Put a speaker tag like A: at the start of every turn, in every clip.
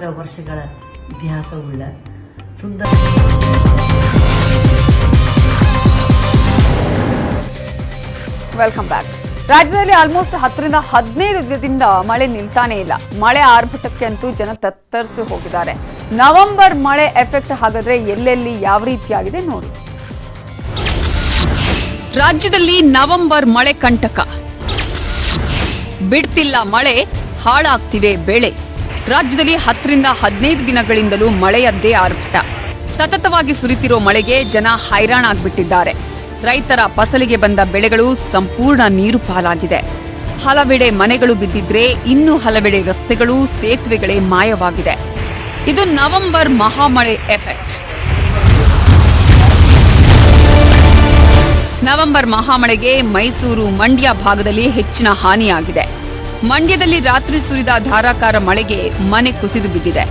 A: ವರ್ಷಗಳ ಇತಿಹಾಸವುಳ್ಳ ಸುಂದರ
B: welcome back. ರಾಜ್ಯದಲ್ಲಿ almost 10 ರಿಂದ 15 ದಿನದಿಂದ ಮಳೆ ನಿಲ್ತಾನೆ ಇಲ್ಲ. ಮಳೆ ಆರ್ಭಟಕ್ಕೆ ಅಂತೂ ಜನ ತತ್ತರಿಸಿ ಹೋಗಿದ್ದಾರೆ. ನವೆಂಬರ್ ಮಳೆ ಎಫೆಕ್ಟ್ ಹಾಗಾದ್ರೆ ಎಲ್ಲೆಲ್ಲಿ ಯಾವ ರೀತಿಯಾಗಿದೆ ನೋಡಿ. ರಾಜ್ಯದಲ್ಲಿ ನವೆಂಬರ್ ಮಳೆ ಕಂಟಕ, ಬಿಡ್ತಿಲ್ಲ ಮಳೆ, ಹಾಳಾಗ್ತಿವೆ ಬೆಳೆ. ರಾಜ್ಯದಲ್ಲಿ 10 ರಿಂದ 15 ದಿನಗಳಿಂದಲೂ ಮಳೆಯದ್ದೇ ಆರ್ಭಟ. ಸತತವಾಗಿ ಸುರಿತಿರೋ ಮಳೆಗೆ ಜನ ಹೈರಾಣಾಗ್ಬಿಟ್ಟಿದ್ದಾರೆ. ರೈತರ ಫಸಲಿಗೆ ಬಂದ ಬೆಳೆಗಳು ಸಂಪೂರ್ಣ ನೀರು ಪಾಲಾಗಿದೆ. ಹಲವೆಡೆ ಮನೆಗಳು ಬಿದ್ದಿದ್ರೆ ಇನ್ನು ಹಲವೆಡೆ ರಸ್ತೆಗಳು, ಸೇತುವೆಗಳೇ ಮಾಯವಾಗಿದೆ. ಇದು ನವೆಂಬರ್ ಮಹಾಮಳೆ ಎಫೆಕ್ಟ್. ನವೆಂಬರ್ ಮಹಾಮಳೆಗೆ ಮೈಸೂರು, ಮಂಡ್ಯ ಭಾಗದಲ್ಲಿ ಹೆಚ್ಚಿನ ಹಾನಿಯಾಗಿದೆ. ಮಂಡ್ಯದಲ್ಲಿ ರಾತ್ರಿ ಸುರಿದ ಧಾರಾಕಾರ ಮಳೆಗೆ ಮನೆ ಕುಸಿದು ಬಿದ್ದಿದೆ.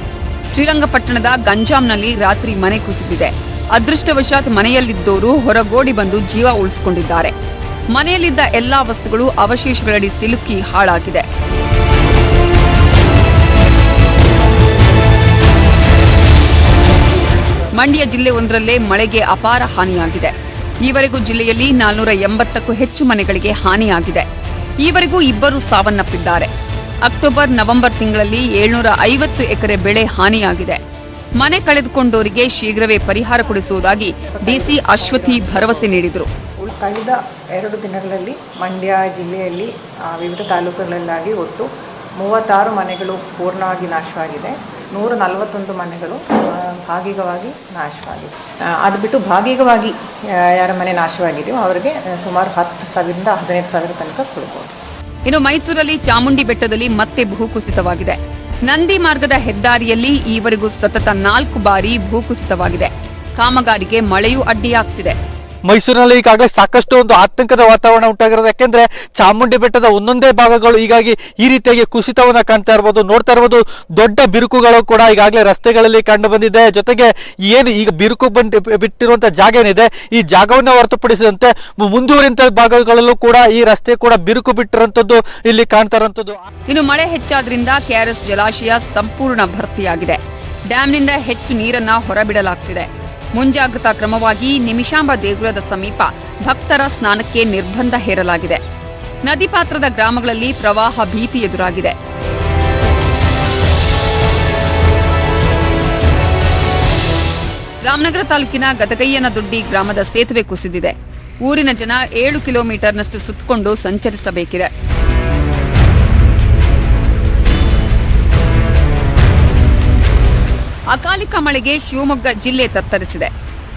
B: ಶ್ರೀರಂಗಪಟ್ಟಣದ ಗಂಜಾಂನಲ್ಲಿ ರಾತ್ರಿ ಮನೆ ಕುಸಿದಿದೆ. ಅದೃಷ್ಟವಶಾತ್ ಮನೆಯಲ್ಲಿದ್ದವರು ಹೊರಗೋಡಿ ಬಂದು ಜೀವ ಉಳಿಸಿಕೊಂಡಿದ್ದಾರೆ. ಮನೆಯಲ್ಲಿದ್ದ ಎಲ್ಲಾ ವಸ್ತುಗಳು ಅವಶೇಷಗಳಡಿ ಸಿಲುಕಿ ಹಾಳಾಗಿದೆ. ಮಂಡ್ಯ ಜಿಲ್ಲೆ ಒಂದರಲ್ಲೇ ಮಳೆಗೆ ಅಪಾರ ಹಾನಿಯಾಗಿದೆ. ಈವರೆಗೂ ಜಿಲ್ಲೆಯಲ್ಲಿ 480ಕ್ಕೂ ಹೆಚ್ಚು ಮನೆಗಳಿಗೆ ಹಾನಿಯಾಗಿದೆ. ಈವರೆಗೂ 2 ಸಾವನ್ನಪ್ಪಿದ್ದಾರೆ. ಅಕ್ಟೋಬರ್, ನವೆಂಬರ್ ತಿಂಗಳಲ್ಲಿ 750 ಎಕರೆ ಬೆಳೆ ಹಾನಿಯಾಗಿದೆ. ಮನೆ ಕಳೆದುಕೊಂಡವರಿಗೆ ಶೀಘ್ರವೇ ಪರಿಹಾರ ಕೊಡಿಸುವುದಾಗಿ ಡಿಸಿ ಅಶ್ವತಿ ಭರವಸೆ ನೀಡಿದರು.
C: ಕಳೆದ 2 ದಿನಗಳಲ್ಲಿ ಮಂಡ್ಯ ಜಿಲ್ಲೆಯಲ್ಲಿ ವಿವಿಧ ತಾಲೂಕುಗಳಲ್ಲಾಗಿ ಒಟ್ಟು 36 ಮನೆಗಳು ಪೂರ್ಣವಾಗಿ ನಾಶವಾಗಿದೆ. 141 ಮನೆಗಳು ಭಾಗಿಕವಾಗಿ ನಾಶವಾಗಿದೆ. ಅದು ಬಿಟ್ಟು ಭಾಗಿಕವಾಗಿ ಯಾರ ಮನೆ ನಾಶವಾಗಿದೆಯೋ ಅವರಿಗೆ ಸುಮಾರು 10,000ರಿಂದ 15,000 ತನಕ ಕೊಡಬಹುದು.
B: ಇನ್ನು ಮೈಸೂರಲ್ಲಿ ಚಾಮುಂಡಿ ಬೆಟ್ಟದಲ್ಲಿ ಮತ್ತೆ ಭೂಕುಸಿತವಾಗಿದೆ. ನಂದಿ ಮಾರ್ಗದ ಹೆದ್ದಾರಿಯಲ್ಲಿ ಈವರೆಗೂ ಸತತ 4 ಬಾರಿ ಭೂಕುಸಿತವಾಗಿದೆ. ಕಾಮಗಾರಿಗೆ ಮಳೆಯೂ ಅಡ್ಡಿಯಾಗ್ತಿದೆ.
D: ಮೈಸೂರಿನಲ್ಲಿ ಈಗಾಗಲೇ ಸಾಕಷ್ಟು ಒಂದು ಆತಂಕದ ವಾತಾವರಣ ಉಂಟಾಗಿರೋದು. ಯಾಕೆಂದ್ರೆ ಚಾಮುಂಡಿ ಬೆಟ್ಟದ ಒಂದೊಂದೇ ಭಾಗಗಳು ಹೀಗಾಗಿ ಈ ರೀತಿಯಾಗಿ ಕುಸಿತವನ್ನ ಕಾಣ್ತಾ ಇರಬಹುದು, ನೋಡ್ತಾ ಇರಬಹುದು. ದೊಡ್ಡ ಬಿರುಕುಗಳು ಕೂಡ ಈಗಾಗಲೇ ರಸ್ತೆಗಳಲ್ಲಿ ಕಂಡು ಬಂದಿದೆ. ಜೊತೆಗೆ ಏನು ಈಗ ಬಿರುಕು ಬಿಟ್ಟಿರುವಂತಹ ಜಾಗ ಏನಿದೆ, ಈ ಜಾಗವನ್ನು ಹೊರತುಪಡಿಸಿದಂತೆ ಮುಂದುವರಿದ ಭಾಗಗಳಲ್ಲೂ ಕೂಡ ಈ ರಸ್ತೆ ಕೂಡ ಬಿರುಕು ಬಿಟ್ಟಿರುವಂತದ್ದು ಇಲ್ಲಿ ಕಾಣ್ತಾ ಇರುವಂತದ್ದು.
B: ಇನ್ನು ಮಳೆ ಹೆಚ್ಚಾದ್ರಿಂದ ಕೆಆರ್ಎಸ್ ಜಲಾಶಯ ಸಂಪೂರ್ಣ ಭರ್ತಿಯಾಗಿದೆ. ಡ್ಯಾಂನಿಂದ ಹೆಚ್ಚು ನೀರನ್ನ ಹೊರಬಿಡಲಾಗ್ತಿದೆ. ಮುಂಜಾಗ್ರತಾ ಕ್ರಮವಾಗಿ ನಿಮಿಷಾಂಬ ದೇಗುಲದ ಸಮೀಪ ಭಕ್ತರ ಸ್ನಾನಕ್ಕೆ ನಿರ್ಬಂಧ ಹೇರಲಾಗಿದೆ. ನದಿ ಪಾತ್ರದ ಗ್ರಾಮಗಳಲ್ಲಿ ಪ್ರವಾಹ ಭೀತಿ ಎದುರಾಗಿದೆ. ರಾಮನಗರ ತಾಲೂಕಿನ ಗದಗಯ್ಯನದೊಡ್ಡಿ ಗ್ರಾಮದ ಸೇತುವೆ ಕುಸಿದಿದೆ. ಊರಿನ ಜನ 7 ಕಿಲೋಮೀಟರ್ನಷ್ಟು ಸುತ್ತಕೊಂಡು ಸಂಚರಿಸಬೇಕಿದೆ. ಅಕಾಲಿಕ ಮಳೆಗೆ ಶಿವಮೊಗ್ಗ ಜಿಲ್ಲೆ ತತ್ತರಿಸಿದೆ.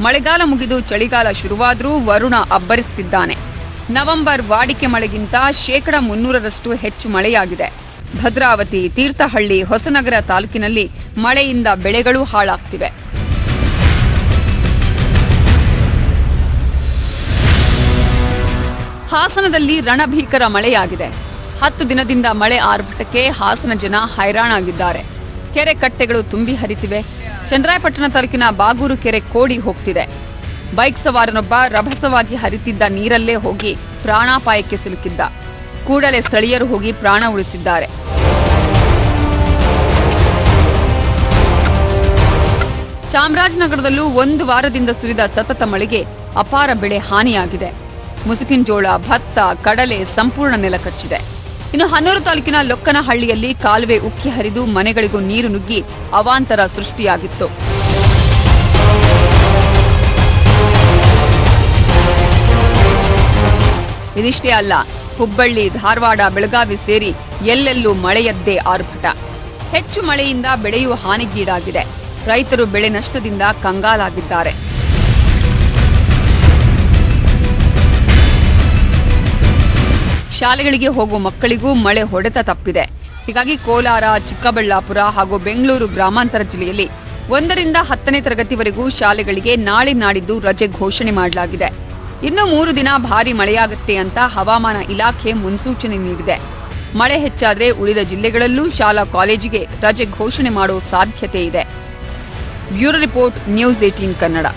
B: ಮಳೆಗಾಲ ಮುಗಿದು ಚಳಿಗಾಲ ಶುರುವಾದರೂ ವರುಣ ಅಬ್ಬರಿಸುತ್ತಿದ್ದಾನೆ. ನವೆಂಬರ್ ವಾಡಿಕೆ ಮಳೆಗಿಂತ 300ರಷ್ಟು ಹೆಚ್ಚು ಮಳೆಯಾಗಿದೆ. ಭದ್ರಾವತಿ, ತೀರ್ಥಹಳ್ಳಿ, ಹೊಸನಗರ ತಾಲೂಕಿನಲ್ಲಿ ಮಳೆಯಿಂದ ಬೆಳೆಗಳು ಹಾಳಾಗ್ತಿವೆ. ಹಾಸನದಲ್ಲಿ ರಣಭೀಕರ ಮಳೆಯಾಗಿದೆ. 10 ದಿನದಿಂದ ಮಳೆ ಆರ್ಭಟಕ್ಕೆ ಹಾಸನ ಜನ ಹೈರಾಣಾಗಿದ್ದಾರೆ. ಕೆರೆ ಕಟ್ಟೆಗಳು ತುಂಬಿ ಹರಿತಿವೆ. ಚನ್ನರಾಯಪಟ್ಟಣ ತಾಲೂಕಿನ ಬಾಗೂರು ಕೆರೆ ಕೋಡಿ ಹೋಗ್ತಿದೆ. ಬೈಕ್ ಸವಾರನೊಬ್ಬ ರಭಸವಾಗಿ ಹರಿತಿದ್ದ ನೀರಲ್ಲೇ ಹೋಗಿ ಪ್ರಾಣಾಪಾಯಕ್ಕೆ ಸಿಲುಕಿದ್ದ. ಕೂಡಲೇ ಸ್ಥಳೀಯರು ಹೋಗಿ ಪ್ರಾಣ ಉಳಿಸಿದ್ದಾರೆ. ಚಾಮರಾಜನಗರದಲ್ಲೂ 1 ವಾರದಿಂದ ಸುರಿದ ಸತತ ಮಳೆಗೆ ಅಪಾರ ಬೆಳೆ ಹಾನಿಯಾಗಿದೆ. ಮುಸುಕಿನ ಜೋಳ, ಭತ್ತ, ಕಡಲೆ ಸಂಪೂರ್ಣ ನೆಲಕಚ್ಚಿದೆ. ಇನ್ನು ಹನ್ನೂರು ತಾಲೂಕಿನ ಲೊಕ್ಕನಹಳ್ಳಿಯಲ್ಲಿ ಕಾಲುವೆ ಉಕ್ಕಿ ಹರಿದು ಮನೆಗಳಿಗೂ ನೀರು ನುಗ್ಗಿ ಅವಾಂತರ ಸೃಷ್ಟಿಯಾಗಿತ್ತು. ಇದಿಷ್ಟೇ ಅಲ್ಲ, ಹುಬ್ಬಳ್ಳಿ, ಧಾರವಾಡ, ಬೆಳಗಾವಿ ಸೇರಿ ಎಲ್ಲೆಲ್ಲೂ ಮಳೆಯದ್ದೇ ಆರ್ಭಟ. ಹೆಚ್ಚು ಮಳೆಯಿಂದ ಬೆಳೆಯೂ ಹಾನಿಗೀಡಾಗಿದೆ. ರೈತರು ಬೆಳೆ ನಷ್ಟದಿಂದ ಕಂಗಾಲಾಗಿದ್ದಾರೆ. ಶಾಲೆಗಳಿಗೆ ಹೋಗುವ ಮಕ್ಕಳಿಗೂ ಮಳೆ ಹೊಡೆತ ತಪ್ಪಿದೆ. ಹೀಗಾಗಿ ಕೋಲಾರ, ಚಿಕ್ಕಬಳ್ಳಾಪುರ ಹಾಗೂ ಬೆಂಗಳೂರು ಗ್ರಾಮಾಂತರ ಜಿಲ್ಲೆಯಲ್ಲಿ 1 ರಿಂದ 10ನೇ ತರಗತಿವರೆಗೂ ಶಾಲೆಗಳಿಗೆ ನಾಳೆ ನಾಡಿದ್ದು ರಜೆ ಘೋಷಣೆ ಮಾಡಲಾಗಿದೆ. ಇನ್ನು 3 ದಿನ ಭಾರಿ ಮಳೆಯಾಗುತ್ತೆ ಅಂತ ಹವಾಮಾನ ಇಲಾಖೆ ಮುನ್ಸೂಚನೆ ನೀಡಿದೆ. ಮಳೆ ಹೆಚ್ಚಾದ್ರೆ ಉಳಿದ ಜಿಲ್ಲೆಗಳಲ್ಲೂ ಶಾಲಾ ಕಾಲೇಜಿಗೆ ರಜೆ ಘೋಷಣೆ ಮಾಡುವ ಸಾಧ್ಯತೆ ಇದೆ. Bureau report, news 18 Kannada.